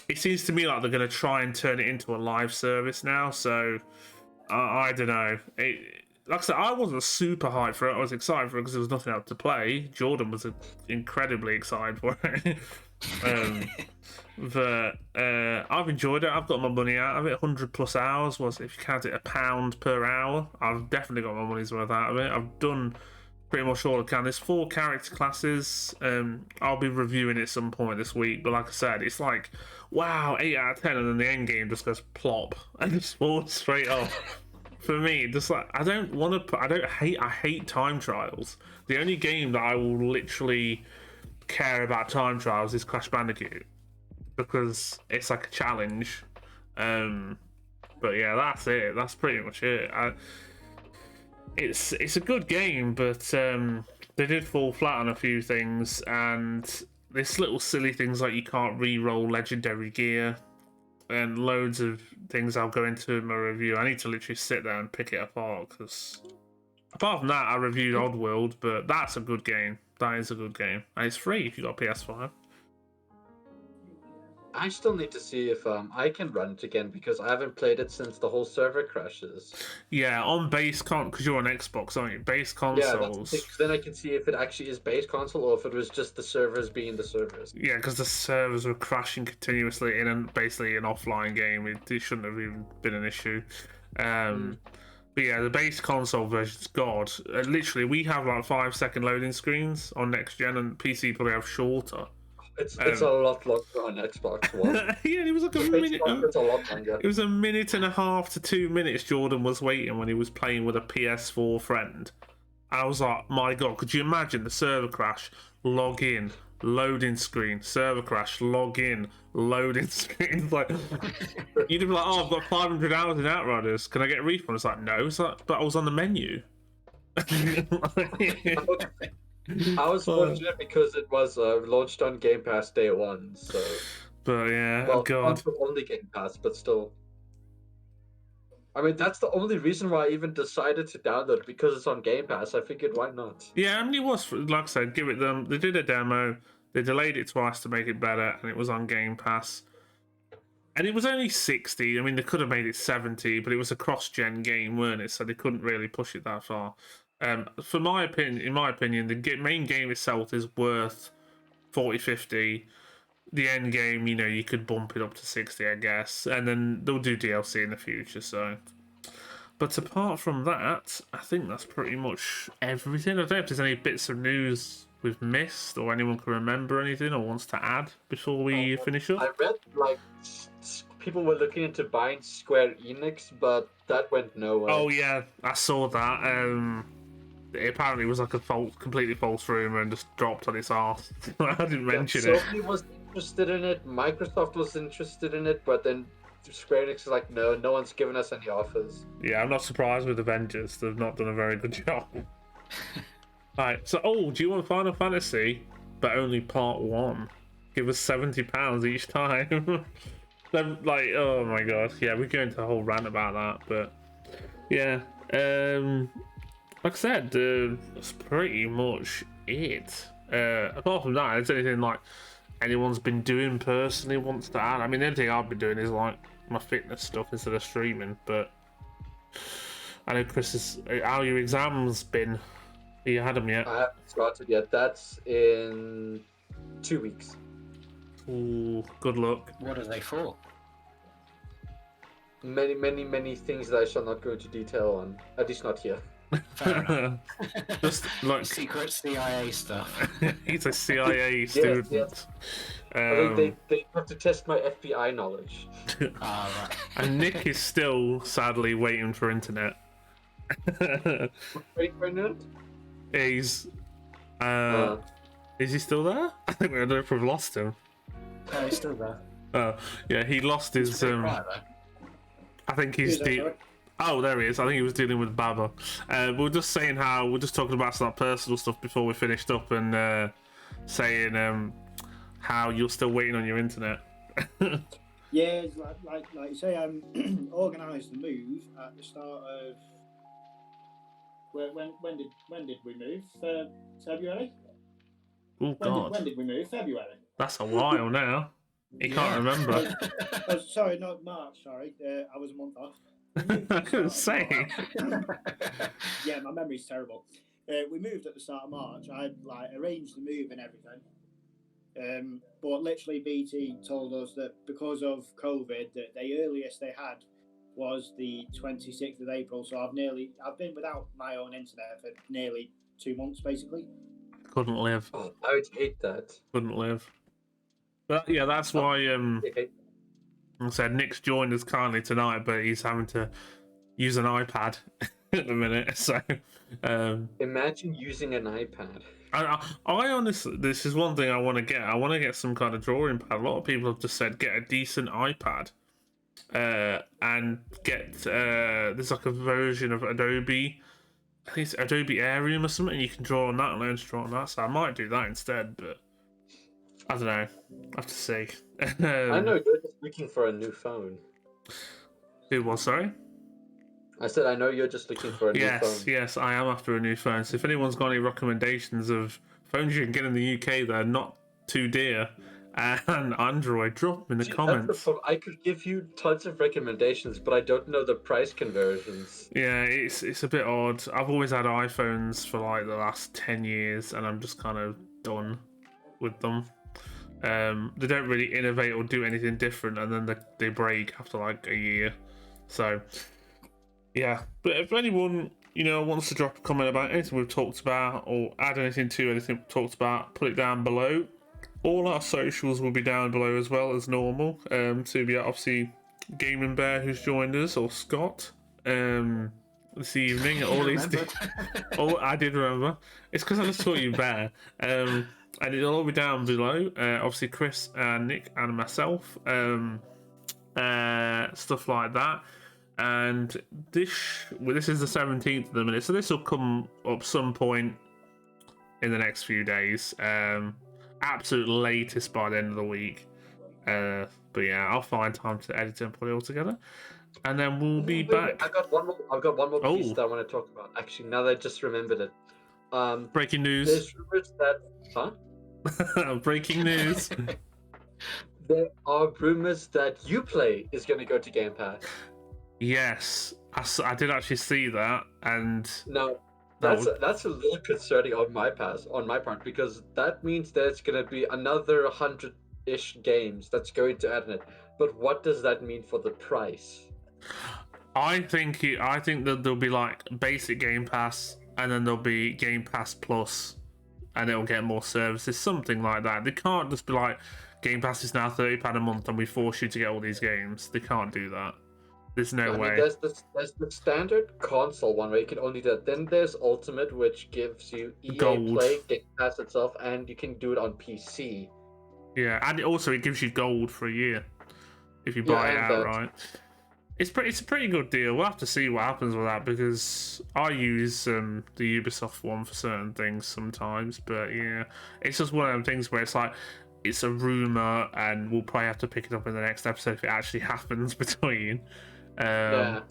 it seems to me like they're going to try and turn it into a live service now. So I don't know. Like I said, I wasn't super hyped for it. I was excited for it because there was nothing else to play. Jordan was incredibly excited for it. But I've enjoyed it. I've got my money out of it. 100+ hours was, if you count it, £1 per hour. I've definitely got my money's worth out of it. I've done pretty much all I can. There's 4 character classes. I'll be reviewing it at some point this week. But like I said, it's like, wow, 8 out of 10, and then the end game just goes plop and just falls straight off. For me, just like, I hate time trials. The only game that I will literally care about time trials is Crash Bandicoot, because it's like a challenge. But yeah, that's it. That's pretty much it. It's a good game, but they did fall flat on a few things, and there's little silly things like you can't re-roll legendary gear, and loads of things I'll go into in my review. I need to literally sit there and pick it apart, because apart from that, I reviewed Oddworld, but that's a good game. That is a good game, and it's free if you got a PS5. I still need to see if I can run it again, because I haven't played it since the whole server crashes. Yeah, on base because you're on Xbox, aren't you? Base consoles. Yeah, then I can see if it actually is base console or if it was just the servers being the servers. Yeah, because the servers were crashing continuously in basically an offline game. It shouldn't have even been an issue. But yeah, the base console version's god. Literally, we have like 5-second loading screens on next gen, and PC probably have shorter. It's a lot longer on Xbox One. Yeah, it was like a The base minute. console's a lot longer. It was a minute and a half to 2 minutes. Jordan was waiting when he was playing with a PS4 friend. I was like, my god, could you imagine the server crash? Log in, loading screen, server crash, log in, loading screen. Like, you'd be like, oh, I've got 500 hours in Outriders. Can I get a refund? It's like, no. It's like, but I was on the menu. I was fortunate because it was launched on Game Pass day one, so. But yeah, Well, god. not only Game Pass, but still. I mean, that's the only reason why I even decided to download it, because it's on Game Pass. I figured, why not? Yeah, I mean, it was, like I said, give it them. They did a demo, they delayed it twice to make it better, and it was on Game Pass. And it was only 60. I mean, they could have made it 70, but it was a cross-gen game, weren't it? So they couldn't really push it that far. In my opinion, the main game itself is worth 40, 50. The end game, you know, you could bump it up to 60, I guess, and then they'll do DLC in the future. So, but apart from that, I think that's pretty much everything. I don't know if there's any bits of news we've missed, or anyone can remember anything or wants to add before we finish up. I read like people were looking into buying Square Enix, but that went nowhere. Oh yeah, I saw that. It apparently was like a completely false rumor and just dropped on its arse. I didn't mention it. Sony was interested in it, Microsoft was interested in it, but then Square Enix is like, no one's given us any offers. Yeah, I'm not surprised with Avengers. They've not done a very good job. Right, so, do you want Final Fantasy, but only part 1? Give us £70 each time. Then, like, oh my god. Yeah, we're going to a whole rant about that, but yeah. Like I said, that's pretty much it. Apart from that, is there anything like anyone's been doing personally wants to add? I mean, the only thing I've been doing is like my fitness stuff instead of streaming, but I know Chris is. How your exams been? Have you had them yet? I haven't started yet. That's in 2 weeks. Ooh, good luck. What are they for? Many things that I shall not go into detail on. At least not here. Fair enough. Just like Secret CIA stuff. he's a CIA student. Yes. I mean, they have to test my FBI knowledge. Right. And Nick is still sadly waiting for internet. Wait for a minute. He's is he still there? I don't know if we've lost him. No, he's still there. Oh, yeah, he lost his Right, I think he's Who's that, sorry? Oh, there he is. I think he was dealing with Baba. We were just saying how we're just talking about some personal stuff before we finished up, and saying how you're still waiting on your internet. Yeah, it's like you say, organised the move at the start of. When did we move? February. Oh God, When did we move? February. that's a while now. He can't remember. Sorry, not March. Sorry, I was a month off. I couldn't say. Yeah, my memory's terrible. We moved at the start of March. I arranged the move and everything. But literally, BT told us that because of COVID, that the earliest they had was the 26th of April. So I've been without my own internet for nearly 2 months, basically. Couldn't live. Oh, I would hate that. Couldn't live. But yeah, that's why like I said, Nick's joined us kindly tonight, but he's having to use an iPad at the minute. So Imagine using an iPad. I honestly, this is one thing I want to get. I want to get some kind of drawing pad. A lot of people have just said get a decent iPad, and get there's like a version of Adobe. I think it's Adobe Arium or something. And you can draw on that and learn to draw on that. So I might do that instead, but I don't know. I have to see. I know you're just looking for a new phone. Who was, sorry? I said I know you're just looking for a new phone. Yes, I am after a new phone. So if anyone's got any recommendations of phones you can get in the UK that are not too dear and Android, drop them in the comments. That's the problem. I could give you tons of recommendations, but I don't know the price conversions. Yeah, it's a bit odd. I've always had iPhones for like the last 10 years and I'm just kind of done with them. They don't really innovate or do anything different, and then they break after like a year. So Yeah, but if anyone wants to drop a comment about anything we've talked about or add anything to anything we've talked about, put it down below. All our socials will be down below as well as normal. To be obviously Gaming Bear who's joined us, or Scott this evening. All these oh, I did remember. It's because I just taught you Bear. And it'll all be down below. Obviously Chris and Nick and myself. Stuff like that. And this is the 17th of the minute, so this will come up some point in the next few days. Absolute latest by the end of the week. But yeah, I'll find time to edit and put it all together, and then we'll be back. I've got one more piece that I want to talk about. Actually, now that I just remembered it. Breaking news. There's rumors that breaking news. There are rumors that Uplay is going to go to Game Pass. Yes, I did actually see that, and now that's a little concerning on my part, because that means there's going to be another 100-ish games that's going to add in it. But what does that mean for the price? I think that there'll be like basic Game Pass, and then there'll be Game Pass Plus, and it'll get more services, something like that. They can't just be like, Game Pass is now £30 a month, and we force you to get all these games. They can't do that. There's no way. There's the standard console one where you can only do that. Then there's Ultimate, which gives you EA Gold. Play, Game Pass itself, and you can do it on PC. Yeah, and it gives you gold for a year if you buy it outright. It's a pretty good deal. We'll have to see what happens with that, because I use the Ubisoft one for certain things sometimes. But yeah, it's just one of them things where it's like, it's a rumor, and we'll probably have to pick it up in the next episode if it actually happens between. The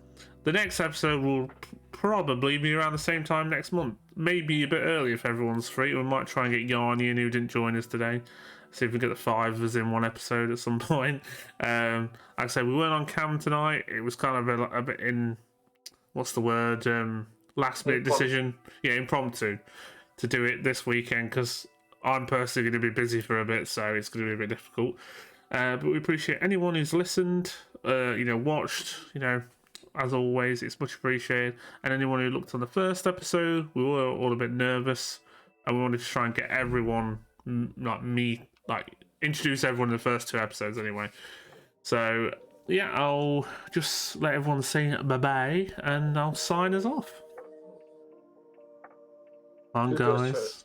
next episode will probably be around the same time next month, maybe a bit early if everyone's free. We might try and get Yarny in, who didn't join us today, see if we get the 5 of us in one episode at some point. Like I said, we weren't on cam tonight. It was kind of a bit in, what's the word, last minute decision, impromptu, to do it this weekend, because I'm personally going to be busy for a bit, so it's going to be a bit difficult. But we appreciate anyone who's listened, watched, as always, it's much appreciated. And anyone who looked on the first episode, we were all a bit nervous, and we wanted to try and get everyone, introduce everyone in the first 2 episodes anyway. So, yeah, I'll just let everyone say bye-bye, and I'll sign us off. Come on, guys.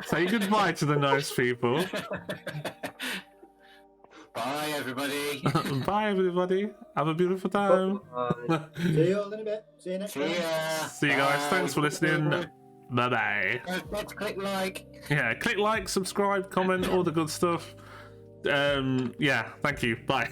Say goodbye to the nice people. Bye, everybody. Bye, everybody. Have a beautiful time. See you all in a bit. See you next time. See you guys. Thanks for listening. Bye-bye. Let's click like. Yeah, click like, subscribe, comment, all the good stuff. Yeah, thank you. Bye.